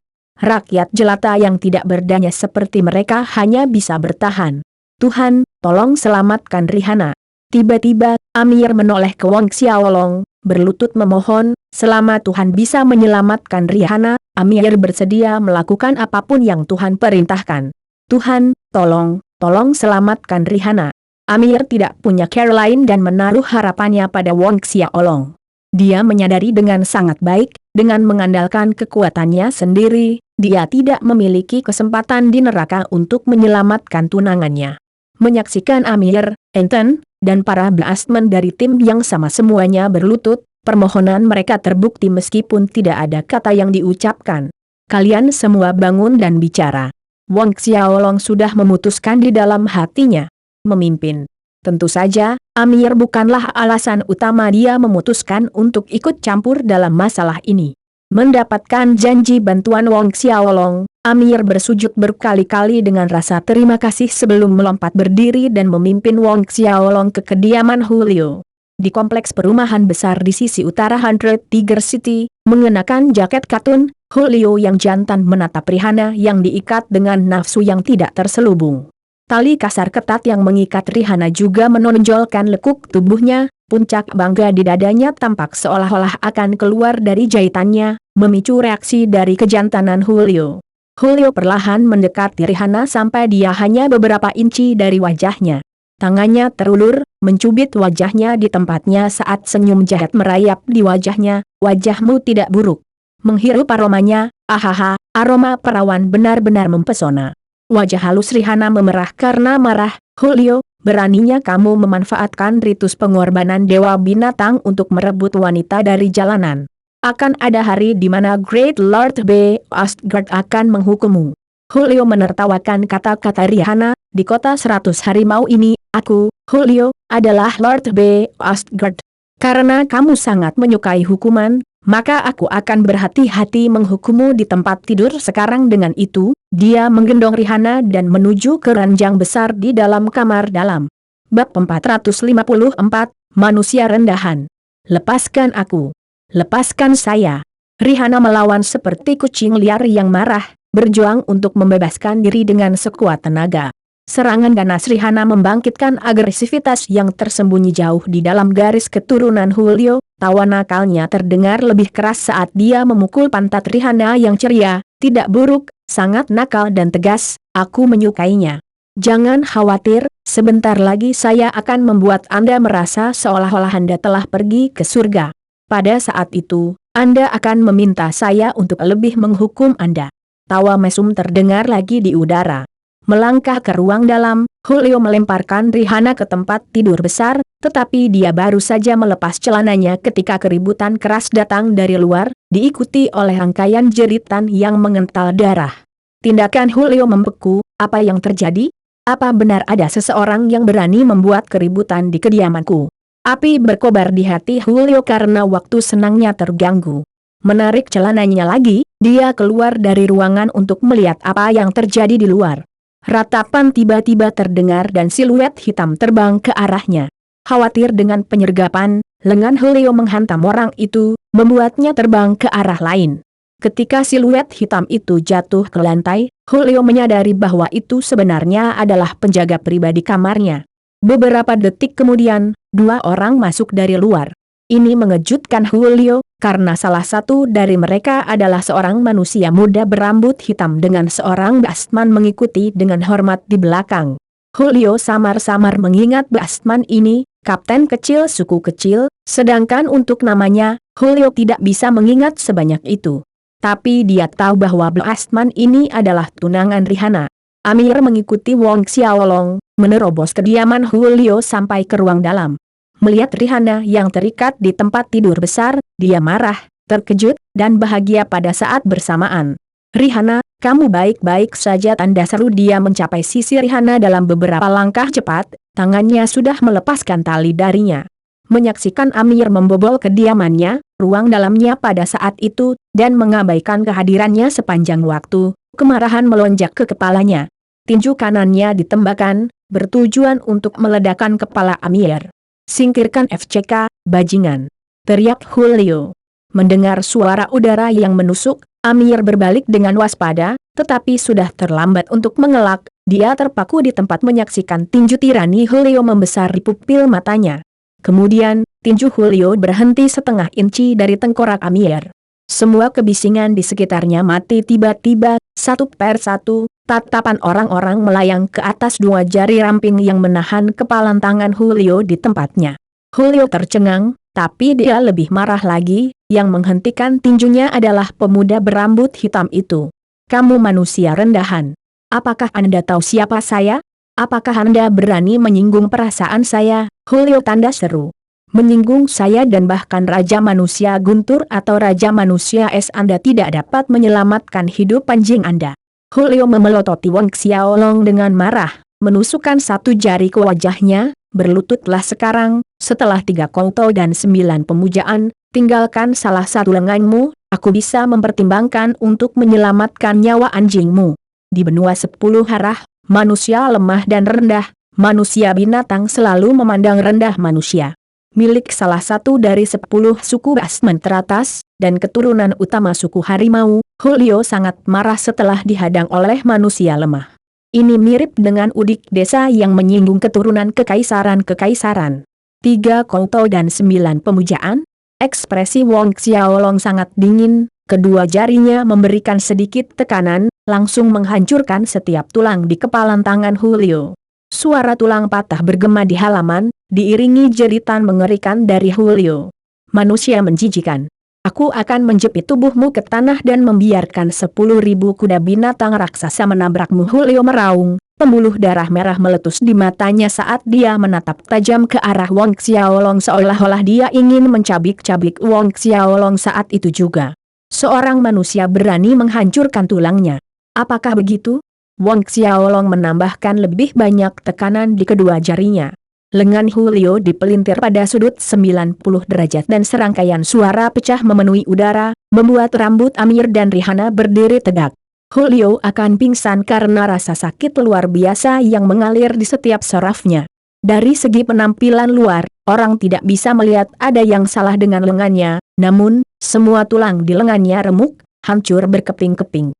Rakyat jelata yang tidak berdaya seperti mereka hanya bisa bertahan. Tuhan, tolong selamatkan Rihanna. Tiba-tiba, Amir menoleh ke Wang Xiaolong, berlutut memohon, selama Tuhan bisa menyelamatkan Rihanna, Amir bersedia melakukan apapun yang Tuhan perintahkan. Tuhan, tolong selamatkan Rihanna. Amir tidak punya cara lain dan menaruh harapannya pada Wang Xiaolong. Dia menyadari dengan sangat baik, dengan mengandalkan kekuatannya sendiri, dia tidak memiliki kesempatan di neraka untuk menyelamatkan tunangannya. Menyaksikan Amir, Anton, dan para batsman dari tim yang sama semuanya berlutut, permohonan mereka terbukti meskipun tidak ada kata yang diucapkan. Kalian semua bangun dan bicara. Wang Xiaolong sudah memutuskan di dalam hatinya. Memimpin. Tentu saja, Amir bukanlah alasan utama dia memutuskan untuk ikut campur dalam masalah ini. Mendapatkan janji bantuan Wang Xiaolong, Amir bersujud berkali-kali dengan rasa terima kasih sebelum melompat berdiri dan memimpin Wang Xiaolong ke kediaman Julio. Di kompleks perumahan besar di sisi utara 100 Tiger City, mengenakan jaket katun, Julio yang jantan menatap Rihanna yang diikat dengan nafsu yang tidak terselubung. Tali kasar ketat yang mengikat Rihanna juga menonjolkan lekuk tubuhnya, puncak bangga di dadanya tampak seolah-olah akan keluar dari jahitannya, memicu reaksi dari kejantanan Julio. Julio perlahan mendekati Rihanna sampai dia hanya beberapa inci dari wajahnya. Tangannya terulur, mencubit wajahnya di tempatnya saat senyum jahat merayap di wajahnya. Wajahmu tidak buruk. Menghirup aromanya, ahaha, aroma perawan benar-benar mempesona. Wajah halus Rihanna memerah karena marah. Julio, beraninya kamu memanfaatkan ritus pengorbanan Dewa Binatang untuk merebut wanita dari jalanan. Akan ada hari di mana Great Lord B. Asgard akan menghukummu. Julio menertawakan kata-kata Rihanna, di kota 100 harimau ini, aku, Julio, adalah Lord B. Asgard. Karena kamu sangat menyukai hukuman, maka aku akan berhati-hati menghukummu di tempat tidur sekarang. Dengan itu, dia menggendong Rihanna dan menuju ke ranjang besar di dalam kamar dalam. Bab 454, Manusia Rendahan. Lepaskan aku. Lepaskan saya. Rihanna melawan seperti kucing liar yang marah, berjuang untuk membebaskan diri dengan sekuat tenaga. Serangan ganas Rihanna membangkitkan agresivitas yang tersembunyi jauh di dalam garis keturunan Julio. Tawa nakalnya terdengar lebih keras saat dia memukul pantat Rihanna yang ceria. Tidak buruk, sangat nakal dan tegas, aku menyukainya. Jangan khawatir, sebentar lagi saya akan membuat Anda merasa seolah-olah Anda telah pergi ke surga. Pada saat itu, Anda akan meminta saya untuk lebih menghukum Anda. Tawa mesum terdengar lagi di udara. Melangkah ke ruang dalam, Julio melemparkan Rihanna ke tempat tidur besar, tetapi dia baru saja melepas celananya ketika keributan keras datang dari luar, diikuti oleh rangkaian jeritan yang mengental darah. Tindakan Julio membeku, apa yang terjadi? Apa benar ada seseorang yang berani membuat keributan di kediamanku? Api berkobar di hati Julio karena waktu senangnya terganggu. Menarik celananya lagi, dia keluar dari ruangan untuk melihat apa yang terjadi di luar. Ratapan tiba-tiba terdengar dan siluet hitam terbang ke arahnya. Khawatir dengan penyergapan, lengan Julio menghantam orang itu, membuatnya terbang ke arah lain. Ketika siluet hitam itu jatuh ke lantai, Julio menyadari bahwa itu sebenarnya adalah penjaga pribadi kamarnya. Beberapa detik kemudian, dua orang masuk dari luar. Ini mengejutkan Julio, karena salah satu dari mereka adalah seorang manusia muda berambut hitam dengan seorang Bassman mengikuti dengan hormat di belakang. Julio samar-samar mengingat Bassman ini, kapten kecil suku kecil, sedangkan untuk namanya, Julio tidak bisa mengingat sebanyak itu. Tapi dia tahu bahwa Bassman ini adalah tunangan Rihanna. Amir mengikuti Wong Xiaolong, menerobos kediaman Julio sampai ke ruang dalam. Melihat Rihanna yang terikat di tempat tidur besar, dia marah, terkejut, dan bahagia pada saat bersamaan. Rihanna, kamu baik-baik saja, tanda seru. Dia mencapai sisi Rihanna dalam beberapa langkah cepat, tangannya sudah melepaskan tali darinya. Menyaksikan Amir membobol kediamannya, ruang dalamnya pada saat itu, dan mengabaikan kehadirannya sepanjang waktu, kemarahan melonjak ke kepalanya. Tinju kanannya ditembakkan, bertujuan untuk meledakkan kepala Amir. Singkirkan FCK, bajingan! Teriak Julio. Mendengar suara udara yang menusuk, Amir berbalik dengan waspada, tetapi sudah terlambat untuk mengelak. Dia terpaku di tempat menyaksikan tinju tirani Julio membesar di pupil matanya. Kemudian, tinju Julio berhenti setengah inci dari tengkorak Amir. Semua kebisingan di sekitarnya mati tiba-tiba, satu per satu, tatapan orang-orang melayang ke atas dua jari ramping yang menahan kepalan tangan Julio di tempatnya. Julio tercengang, tapi dia lebih marah lagi, yang menghentikan tinjunya adalah pemuda berambut hitam itu. Kamu manusia rendahan. Apakah Anda tahu siapa saya? Apakah Anda berani menyinggung perasaan saya? Julio tanda seru. Menyinggung saya dan bahkan Raja Manusia Guntur atau Raja Manusia Es, Anda tidak dapat menyelamatkan hidup anjing Anda. Julio memelototi Wong Xiaolong dengan marah, menusukkan satu jari ke wajahnya, berlututlah sekarang, setelah 3 kongtol dan 9 pemujaan, tinggalkan salah satu lenganmu, aku bisa mempertimbangkan untuk menyelamatkan nyawa anjingmu. Di benua 10 arah, manusia lemah dan rendah, manusia binatang selalu memandang rendah manusia. Milik salah satu dari 10 suku Bassman teratas, dan keturunan utama suku harimau, Julio sangat marah setelah dihadang oleh manusia lemah. Ini mirip dengan udik desa yang menyinggung keturunan kekaisaran-kekaisaran. 3 kongtol dan 9 pemujaan? Ekspresi Wong Xiaolong sangat dingin, Kedua jarinya memberikan sedikit tekanan, langsung menghancurkan setiap tulang di kepalan tangan Julio. Suara tulang patah bergema di halaman, diiringi jeritan mengerikan dari Julio. Manusia menjijikan. Aku akan menjepit tubuhmu ke tanah dan membiarkan 10.000 kuda binatang raksasa menabrakmu. Julio meraung, pembuluh darah merah meletus di matanya saat dia menatap tajam ke arah Wang Xiaolong seolah-olah dia ingin mencabik-cabik Wang Xiaolong saat itu juga. Seorang manusia berani menghancurkan tulangnya. Apakah begitu? Wang Xiaolong menambahkan lebih banyak tekanan di kedua jarinya. Lengan Julio dipelintir pada sudut 90 derajat dan serangkaian suara pecah memenuhi udara, membuat rambut Amir dan Rihanna berdiri tegak. Julio akan pingsan karena rasa sakit luar biasa yang mengalir di setiap sarafnya. Dari segi penampilan luar, orang tidak bisa melihat ada yang salah dengan lengannya, namun, semua tulang di lengannya remuk, hancur berkeping-keping.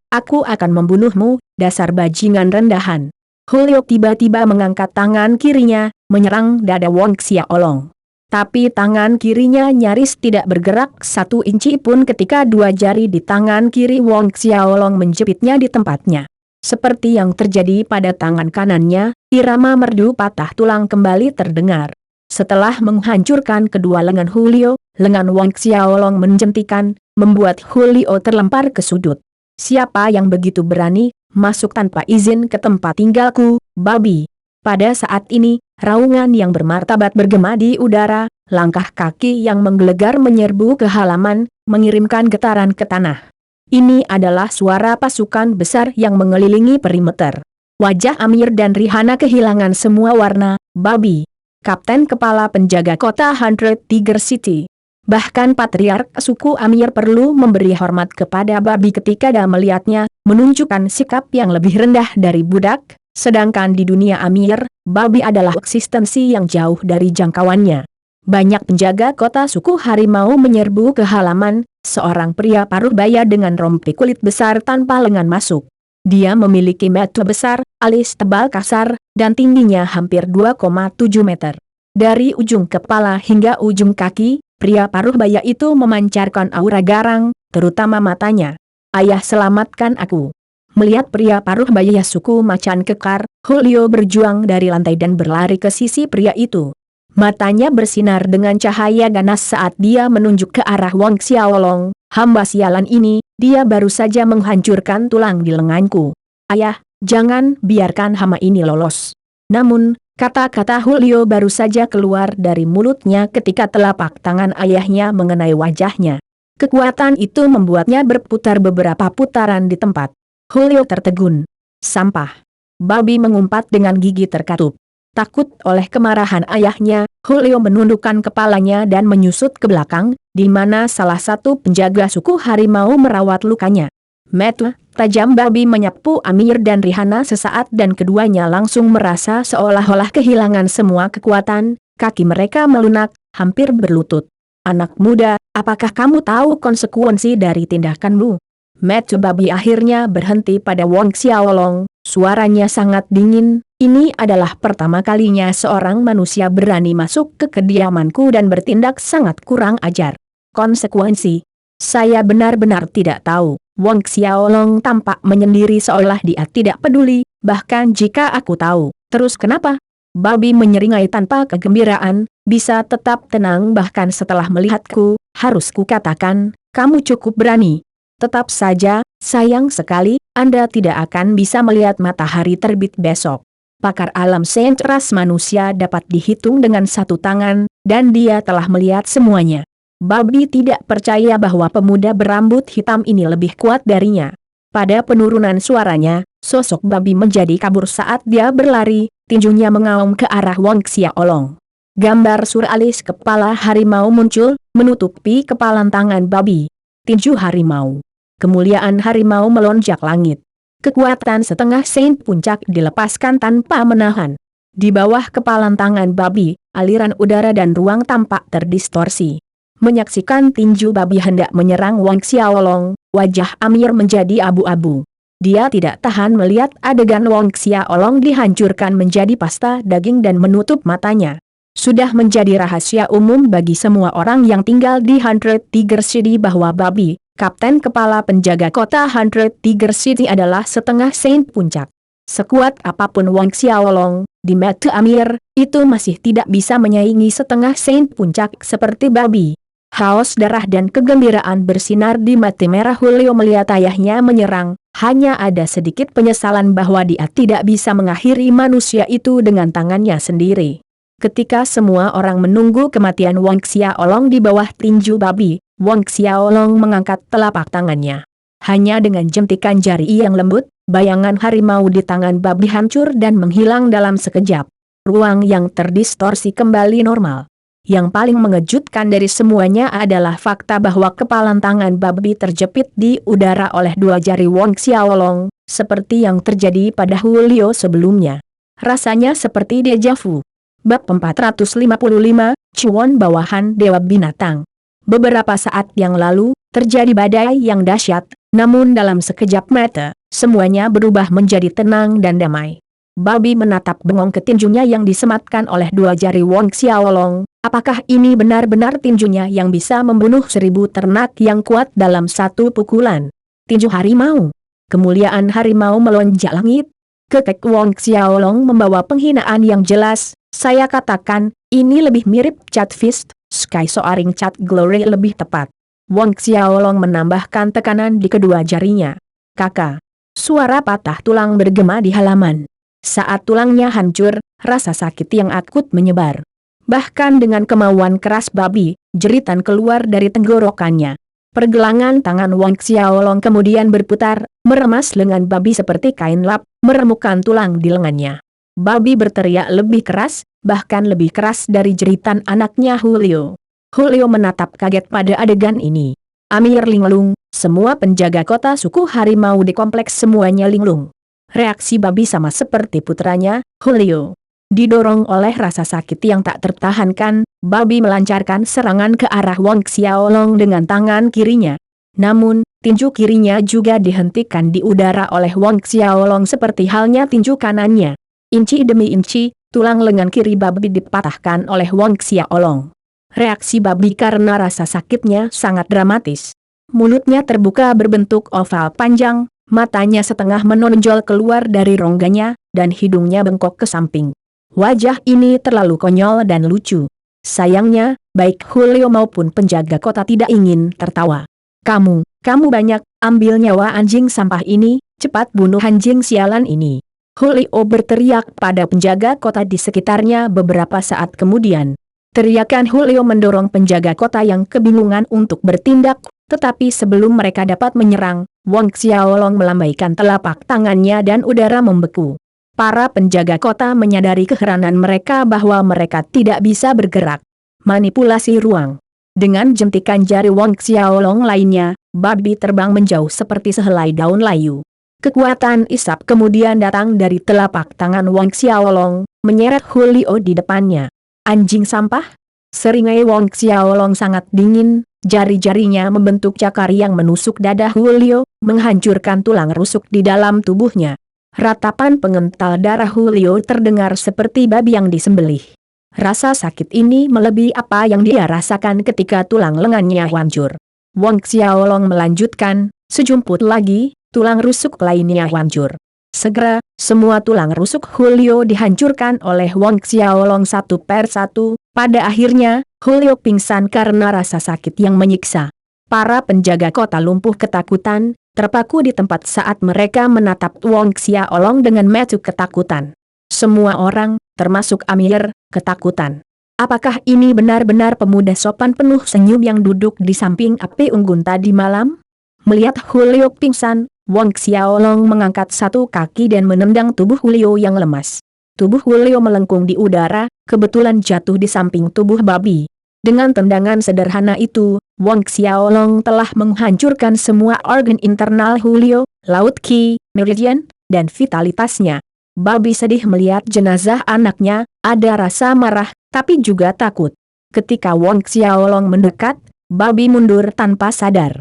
Aku akan membunuhmu, dasar bajingan rendahan. Julio tiba-tiba mengangkat tangan kirinya, menyerang dada Wang Xiaolong. Tapi tangan kirinya nyaris tidak bergerak 1 inci pun ketika dua jari di tangan kiri Wang Xiaolong menjepitnya di tempatnya. Seperti yang terjadi pada tangan kanannya, irama merdu patah tulang kembali terdengar. Setelah menghancurkan kedua lengan Julio, lengan Wang Xiaolong menjentikan, membuat Julio terlempar ke sudut. Siapa yang begitu berani masuk tanpa izin ke tempat tinggalku, babi? Pada saat ini, raungan yang bermartabat bergema di udara, langkah kaki yang menggelegar menyerbu ke halaman, mengirimkan getaran ke tanah. Ini adalah suara pasukan besar yang mengelilingi perimeter. Wajah Amir dan Rihanna kehilangan semua warna, babi. Kapten kepala penjaga kota Hundred Tiger City. Bahkan patriark suku Amir perlu memberi hormat kepada babi ketika dia melihatnya, menunjukkan sikap yang lebih rendah dari budak, sedangkan di dunia Amir, babi adalah eksistensi yang jauh dari jangkauannya. Banyak penjaga kota suku harimau menyerbu ke halaman, seorang pria paruh baya dengan rompi kulit besar tanpa lengan masuk. Dia memiliki mata besar, alis tebal kasar, dan tingginya hampir 2,7 meter. Dari ujung kepala hingga ujung kaki, pria paruh baya itu memancarkan aura garang, terutama matanya. Ayah, selamatkan aku. Melihat pria paruh baya suku macan kekar, Julio berjuang dari lantai dan berlari ke sisi pria itu. Matanya bersinar dengan cahaya ganas saat dia menunjuk ke arah Wang Xiaolong. Hamba sialan ini, dia baru saja menghancurkan tulang di lenganku. Ayah, jangan biarkan hama ini lolos. Namun, kata-kata Julio baru saja keluar dari mulutnya ketika telapak tangan ayahnya mengenai wajahnya. Kekuatan itu membuatnya berputar beberapa putaran di tempat. Julio tertegun. Sampah. Babi mengumpat dengan gigi terkatup. Takut oleh kemarahan ayahnya, Julio menundukkan kepalanya dan menyusut ke belakang, di mana salah satu penjaga suku harimau merawat lukanya. Mata tajam babi menyapu Amir dan Rihanna sesaat dan keduanya langsung merasa seolah-olah kehilangan semua kekuatan, kaki mereka melunak, hampir berlutut. Anak muda, apakah kamu tahu konsekuensi dari tindakanmu? Mata babi akhirnya berhenti pada Wang Xiaolong, suaranya sangat dingin. Ini adalah pertama kalinya seorang manusia berani masuk ke kediamanku dan bertindak sangat kurang ajar. Konsekuensi? Saya benar-benar tidak tahu. Wang Xiaolong tampak menyendiri seolah dia tidak peduli, bahkan jika aku tahu. Terus kenapa? Babi menyeringai tanpa kegembiraan, bisa tetap tenang bahkan setelah melihatku, harus kukatakan, kamu cukup berani. Tetap saja, sayang sekali, Anda tidak akan bisa melihat matahari terbit besok. Pakar alam sains ras manusia dapat dihitung dengan satu tangan, dan dia telah melihat semuanya. Babi tidak percaya bahwa pemuda berambut hitam ini lebih kuat darinya. Pada penurunan suaranya, sosok babi menjadi kabur saat dia berlari, tinjunya mengaum ke arah Wang Xiaolong. Gambar suralis kepala harimau muncul, menutupi kepalan tangan babi. Tinju harimau. Kemuliaan harimau melonjak langit. Kekuatan setengah saint puncak dilepaskan tanpa menahan. Di bawah kepalan tangan babi, aliran udara dan ruang tampak terdistorsi. Menyaksikan tinju babi hendak menyerang Wang Xiaolong, wajah Amir menjadi abu-abu. Dia tidak tahan melihat adegan Wang Xiaolong dihancurkan menjadi pasta daging dan menutup matanya. Sudah menjadi rahasia umum bagi semua orang yang tinggal di Hundred Tiger City bahwa babi, Kapten kepala penjaga kota Hundred Tiger City adalah setengah Saint Puncak. Sekuat apapun Wang Xiaolong, di mata Amir, itu masih tidak bisa menyaingi setengah Saint Puncak seperti babi. Haus darah dan kegembiraan bersinar di mata merah Hulio melihat ayahnya menyerang, hanya ada sedikit penyesalan bahwa dia tidak bisa mengakhiri manusia itu dengan tangannya sendiri. Ketika semua orang menunggu kematian Wang Xiaolong di bawah tinju babi, Wang Xiaolong mengangkat telapak tangannya. Hanya dengan jentikan jari yang lembut, bayangan harimau di tangan babi hancur dan menghilang dalam sekejap. Ruang yang terdistorsi kembali normal. Yang paling mengejutkan dari semuanya adalah fakta bahwa kepalan tangan babi terjepit di udara oleh dua jari Wang Xiaolong, seperti yang terjadi pada Hulio sebelumnya. Rasanya seperti deja vu. Bab 455, Cuan Bawahan Dewa Binatang. Beberapa saat yang lalu, terjadi badai yang dahsyat, namun dalam sekejap mata, semuanya berubah menjadi tenang dan damai. Babi menatap bengong ke tinjunya yang disematkan oleh dua jari Wang Xiaolong. Apakah ini benar-benar tinjunya yang bisa membunuh 1000 ternak yang kuat dalam satu pukulan? Tinju harimau. Kemuliaan harimau melonjak langit. Kekek Wang Xiaolong membawa penghinaan yang jelas. Saya katakan, ini lebih mirip Cat Fist, Sky Soaring Cat Glory lebih tepat. Wang Xiaolong menambahkan tekanan di kedua jarinya. Kakak. Suara patah tulang bergema di halaman. Saat tulangnya hancur, rasa sakit yang akut menyebar. Bahkan dengan kemauan keras babi, jeritan keluar dari tenggorokannya. Pergelangan tangan Wang Xiaolong kemudian berputar, meremas lengan babi seperti kain lap, meremukkan tulang di lengannya. Babi berteriak lebih keras, bahkan lebih keras dari jeritan anaknya Hulio. Hulio menatap kaget pada adegan ini. Amir linglung, semua penjaga kota suku harimau di kompleks semuanya linglung. Reaksi babi sama seperti putranya, Hulio. Didorong oleh rasa sakit yang tak tertahankan, babi melancarkan serangan ke arah Wang Xiaolong dengan tangan kirinya. Namun, tinju kirinya juga dihentikan di udara oleh Wang Xiaolong seperti halnya tinju kanannya. Inci demi inci, tulang lengan kiri babi dipatahkan oleh Wang Xiaolong. Reaksi babi karena rasa sakitnya sangat dramatis. Mulutnya terbuka berbentuk oval panjang, matanya setengah menonjol keluar dari rongganya, dan hidungnya bengkok ke samping. Wajah ini terlalu konyol dan lucu. Sayangnya, baik Hulio maupun penjaga kota tidak ingin tertawa. Kamu banyak, ambil nyawa anjing sampah ini, cepat bunuh anjing sialan ini. Hulio berteriak pada penjaga kota di sekitarnya beberapa saat kemudian. Teriakan Hulio mendorong penjaga kota yang kebingungan untuk bertindak, tetapi sebelum mereka dapat menyerang, Wang Xiaolong melambaikan telapak tangannya dan udara membeku. Para penjaga kota menyadari keheranan mereka bahwa mereka tidak bisa bergerak. Manipulasi ruang. Dengan jentikan jari Wang Xiaolong lainnya, babi terbang menjauh seperti sehelai daun layu. Kekuatan isap kemudian datang dari telapak tangan Wang Xiaolong, menyeret Hulio di depannya. Anjing sampah? Seringai Wang Xiaolong sangat dingin, jari-jarinya membentuk cakar yang menusuk dada Hulio, menghancurkan tulang rusuk di dalam tubuhnya. Ratapan pengental darah Hulio terdengar seperti babi yang disembelih. Rasa sakit ini melebihi apa yang dia rasakan ketika tulang lengannya hancur. Wang Xiaolong melanjutkan, sejumput lagi, tulang rusuk lainnya hancur. Segera, semua tulang rusuk Hulio dihancurkan oleh Wang Xiaolong satu per satu. Pada akhirnya, Hulio pingsan karena rasa sakit yang menyiksa. Para penjaga kota lumpuh ketakutan, terpaku di tempat saat mereka menatap Wang Xiaolong dengan mata ketakutan. Semua orang, termasuk Amir, ketakutan. Apakah ini benar-benar pemuda sopan penuh senyum yang duduk di samping api unggun tadi malam? Melihat Hulio pingsan, Wang Xiaolong mengangkat satu kaki dan menendang tubuh Hulio yang lemas. Tubuh Hulio melengkung di udara, kebetulan jatuh di samping tubuh babi. Dengan tendangan sederhana itu, Wang Xiaolong telah menghancurkan semua organ internal Hulio, laut qi, meridian, dan vitalitasnya. Babi sedih melihat jenazah anaknya, ada rasa marah, tapi juga takut. Ketika Wang Xiaolong mendekat, babi mundur tanpa sadar.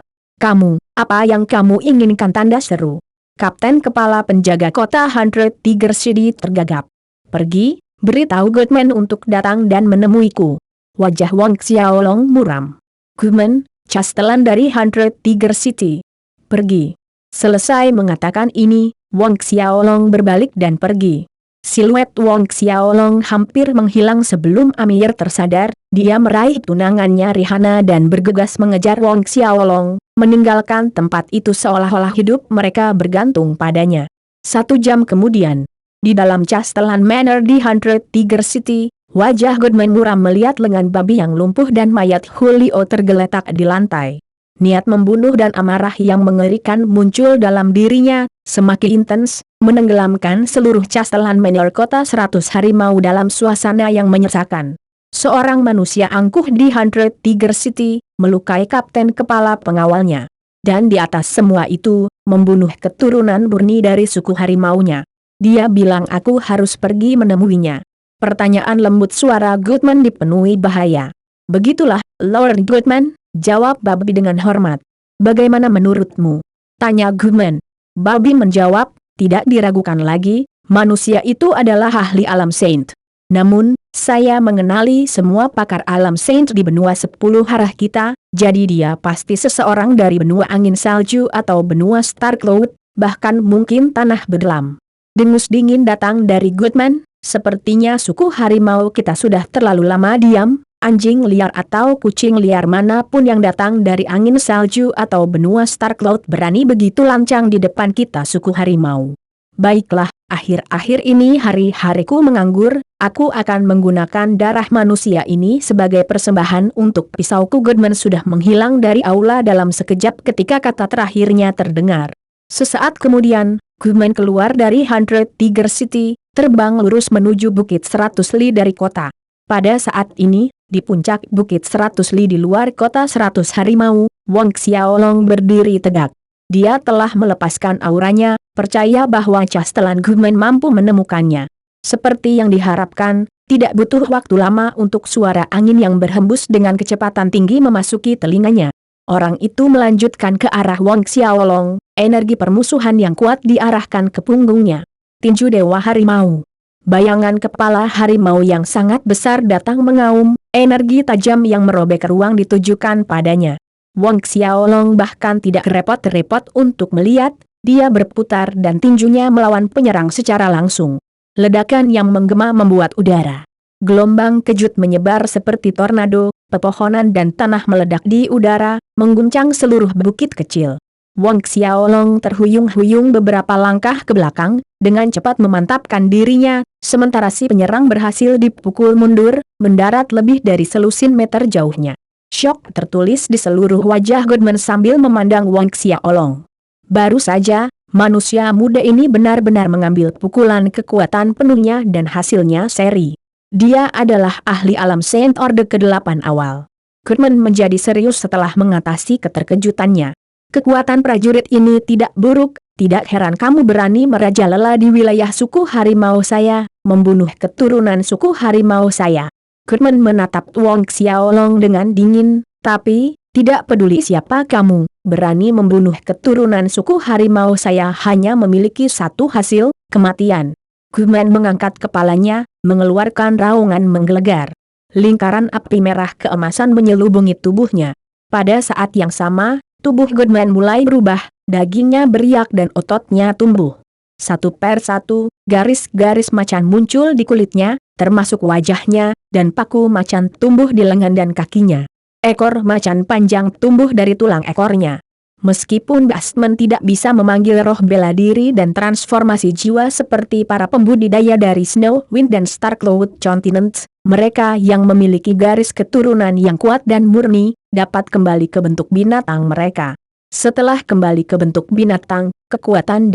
Apa yang kamu inginkan? Tanda seru. Kapten kepala penjaga kota Hundred Tiger City tergagap. Pergi, beritahu Goodman untuk datang dan menemuiku. Wajah Wang Xiaolong muram. Goodman, castelan dari Hundred Tiger City. Pergi. Selesai mengatakan ini, Wang Xiaolong berbalik dan pergi. Siluet Wang Xiaolong hampir menghilang sebelum Amir tersadar, dia meraih tunangannya Rihana dan bergegas mengejar Wang Xiaolong, meninggalkan tempat itu seolah-olah hidup mereka bergantung padanya. 1 jam kemudian, di dalam castelan Manor di Hundred Tiger City, wajah Goodman muram melihat lengan babi yang lumpuh dan mayat Hulio tergeletak di lantai. Niat membunuh dan amarah yang mengerikan muncul dalam dirinya, semakin intens, menenggelamkan seluruh castelan Manor kota 100 harimau dalam suasana yang menyesakan. Seorang manusia angkuh di Hundred Tiger City, melukai kapten kepala pengawalnya. Dan di atas semua itu, membunuh keturunan murni dari suku harimaunya. Dia bilang aku harus pergi menemuinya. Pertanyaan lembut suara Goodman dipenuhi bahaya. Begitulah, Lord Goodman, jawab babi dengan hormat. Bagaimana menurutmu? Tanya Goodman. Babi menjawab, tidak diragukan lagi, manusia itu adalah ahli alam Saint. Namun, saya mengenali semua pakar alam Saint di benua 10 arah kita, jadi dia pasti seseorang dari benua angin salju atau benua Starcloud, bahkan mungkin tanah berlam. Dengus dingin datang dari Goodman, sepertinya suku harimau kita sudah terlalu lama diam, anjing liar atau kucing liar manapun yang datang dari angin salju atau benua Starcloud berani begitu lancang di depan kita suku harimau. Baiklah, akhir-akhir ini hari-hariku menganggur, aku akan menggunakan darah manusia ini sebagai persembahan untuk pisauku. Goodman sudah menghilang dari aula dalam sekejap ketika kata terakhirnya terdengar. Sesaat kemudian, Goodman keluar dari Hundred Tiger City, terbang lurus menuju Bukit 100 Li dari kota. Pada saat ini, di puncak Bukit 100 Li di luar kota 100 harimau, Wang Xiaolong berdiri tegak. Dia telah melepaskan auranya, percaya bahwa castelan Goodman mampu menemukannya. Seperti yang diharapkan, tidak butuh waktu lama untuk suara angin yang berhembus dengan kecepatan tinggi memasuki telinganya. Orang itu melanjutkan ke arah Wang Xiaolong, energi permusuhan yang kuat diarahkan ke punggungnya. Tinju Dewa Harimau. Bayangan kepala harimau yang sangat besar datang mengaum, energi tajam yang merobek ruang ditujukan padanya. Wang Xiaolong bahkan tidak repot-repot untuk melihat, dia berputar dan tinjunya melawan penyerang secara langsung. Ledakan yang menggema membuat udara. Gelombang kejut menyebar seperti tornado, pepohonan dan tanah meledak di udara, mengguncang seluruh bukit kecil. Wang Xiaolong terhuyung-huyung beberapa langkah ke belakang, dengan cepat memantapkan dirinya, sementara si penyerang berhasil dipukul mundur, mendarat lebih dari selusin meter jauhnya. Syok tertulis di seluruh wajah Goodman sambil memandang Wang Xiaolong. Baru saja, manusia muda ini benar-benar mengambil pukulan kekuatan penuhnya dan hasilnya seri. Dia adalah ahli alam Saint Orde ke-8 awal. Goodman menjadi serius setelah mengatasi keterkejutannya. Kekuatan prajurit ini tidak buruk, tidak heran kamu berani merajalela di wilayah suku harimau saya, membunuh keturunan suku harimau saya. Goodman menatap Wang Xiaolong dengan dingin, tapi, tidak peduli siapa kamu, berani membunuh keturunan suku harimau saya hanya memiliki satu hasil, kematian. Goodman mengangkat kepalanya, mengeluarkan raungan menggelegar. Lingkaran api merah keemasan menyelubungi tubuhnya. Pada saat yang sama, tubuh Goodman mulai berubah, dagingnya beriak dan ototnya tumbuh. Satu per satu, garis-garis macan muncul di kulitnya, termasuk wajahnya, dan paku macan tumbuh di lengan dan kakinya. Ekor macan panjang tumbuh dari tulang ekornya. Meskipun Basman tidak bisa memanggil roh bela diri dan transformasi jiwa seperti para pembudidaya dari Snow Wind dan Starcloud Continent, mereka yang memiliki garis keturunan yang kuat dan murni, dapat kembali ke bentuk binatang mereka. Setelah kembali ke bentuk binatang, kekuatan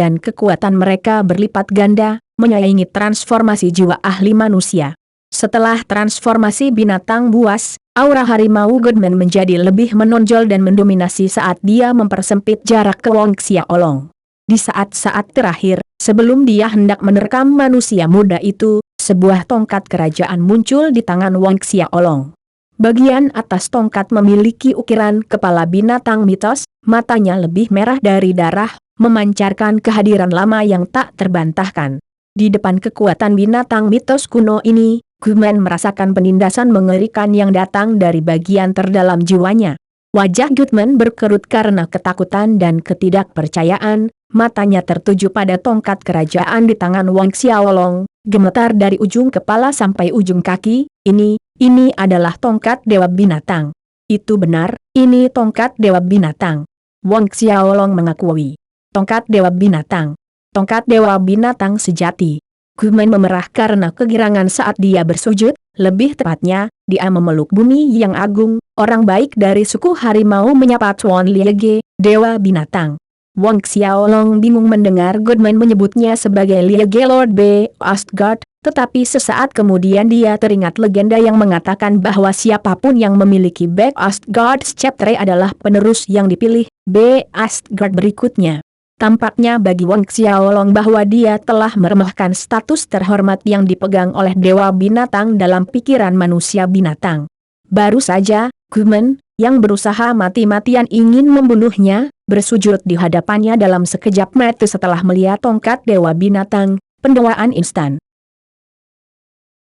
mereka berlipat ganda, menyaingi transformasi jiwa ahli manusia. Setelah transformasi binatang buas, aura harimau Goodman menjadi lebih menonjol dan mendominasi saat dia mempersempit jarak ke Wang Xiaolong. Di saat-saat terakhir, sebelum dia hendak menerkam manusia muda itu, sebuah tongkat kerajaan muncul di tangan Wang Xiaolong. Bagian atas tongkat memiliki ukiran kepala binatang mitos, matanya lebih merah dari darah, memancarkan kehadiran lama yang tak terbantahkan. Di depan kekuatan binatang mitos kuno ini, Goodman merasakan penindasan mengerikan yang datang dari bagian terdalam jiwanya. Wajah Goodman berkerut karena ketakutan dan ketidakpercayaan, matanya tertuju pada tongkat kerajaan di tangan Wang Xiaolong, gemetar dari ujung kepala sampai ujung kaki. Ini adalah tongkat Dewa Binatang. Itu benar, ini tongkat Dewa Binatang. Wang Xiaolong mengakui. Tongkat Dewa Binatang. Tongkat Dewa Binatang sejati. Goodman memerah karena kegirangan saat dia bersujud, lebih tepatnya, dia memeluk bumi yang agung. Orang baik dari suku harimau menyapa Tuan Liege, Dewa Binatang. Wang Xiaolong bingung mendengar Goodman menyebutnya sebagai Liege Lord B. Astgard, tetapi sesaat kemudian dia teringat legenda yang mengatakan bahwa siapapun yang memiliki B. Astgard Sceptre adalah penerus yang dipilih B. Astgard berikutnya. Tampaknya bagi Wang Xiaolong bahwa dia telah meremehkan status terhormat yang dipegang oleh Dewa Binatang dalam pikiran manusia binatang. Baru saja, Goodman, yang berusaha mati-matian ingin membunuhnya, bersujud di hadapannya dalam sekejap mata setelah melihat tongkat Dewa Binatang, pendewaan instan.